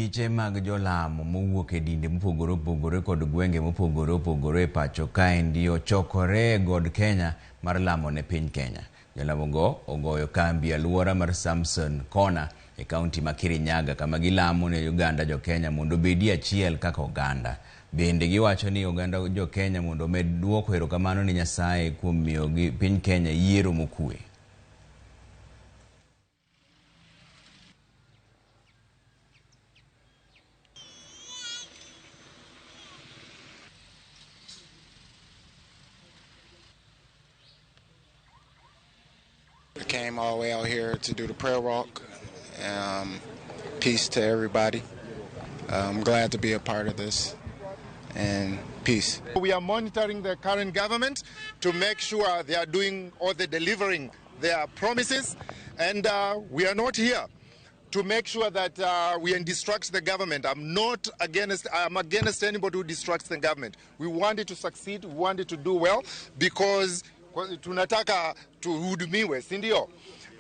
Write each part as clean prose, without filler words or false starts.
miche mag Jolemo mowuok e dinde mopogore opogore kod gwenge mopogore opogore pacho kae ndio chokore god Kenya mar lamo ne piny Kenya. Jolemo go ogoyo kambi aluora mar Samson Kona e kaunti ma Kirinyaga kama gilamo ne Uganda jo Kenya mondo bedi achiel kaka oganda. Bende giwacho ni Uganda jo Kenya mondo med duoko erokamano ni Nyasaye kuom miyo gi piny Kenya yiero mokue. I came all the way out here to do the prayer walk. Peace to everybody. I'm glad to be a part of this. And peace. We are monitoring the current government to make sure they are doing or they're delivering their promises. And we are not here to make sure that we distract the government. I'm against anybody who distracts the government. We want it to succeed, we want it to do well, because tunataka tuhudumiwe, sindio?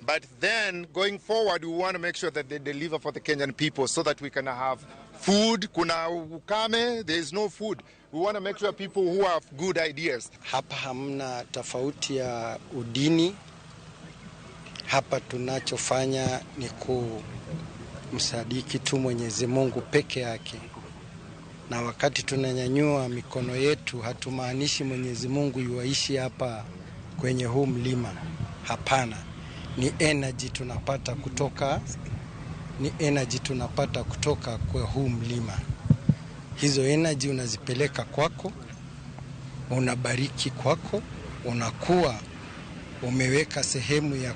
But then going forward, we want to make sure that they deliver for the Kenyan people so that we can have food. Kuna ukame, there is no food. We want to make sure people who have good ideas. Hapa hamna tofauti ya udini. Hapa tunachofanya ni kumsadiki tu Mwenyezi Mungu peke yake. Na wakati tunanyanyua mikono yetu hatumaanishi Mwenyezi Mungu yuaishi hapa kwenye huu mlima. Hapana. Ni energy tunapata kutoka kwa huu mlima. Hizo energy unazipeleka kwako, unabariki kwako, unakuwa umeweka sehemu ya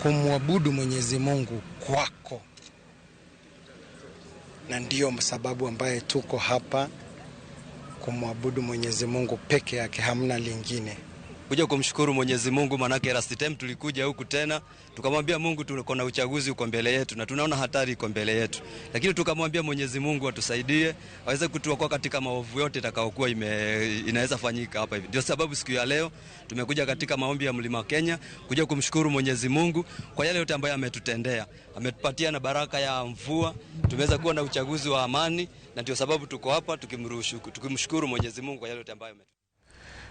kumwabudu Mwenyezi Mungu kwako. Na ndio sababu ambaye tuko hapa kumwabudu Mwenyezi Mungu peke yake, hamna lingine. Kuja kumshukuru Mwenyezi Mungu, manake last time tulikuja huku tena tukamwambia Mungu tuko na uchaguzi uko mbele yetu na tunaona hatari iko mbele yetu, lakini tukamwambia Mwenyezi Mungu atusaidie aweze kutuokoa katika maovu yote itakayokuwa inaweza fanyika hapa hivi. Ndio sababu siku ya leo tumekuja katika maombi ya Mlima Kenya kuja kumshukuru Mwenyezi Mungu kwa yale yote ambayo ametutendea. Ametupatia na baraka ya mvua, tumeweza kuwa na uchaguzi wa amani, na ndio sababu tuko hapa tukimshukuru Mwenyezi Mungu kwa yale yote ambayo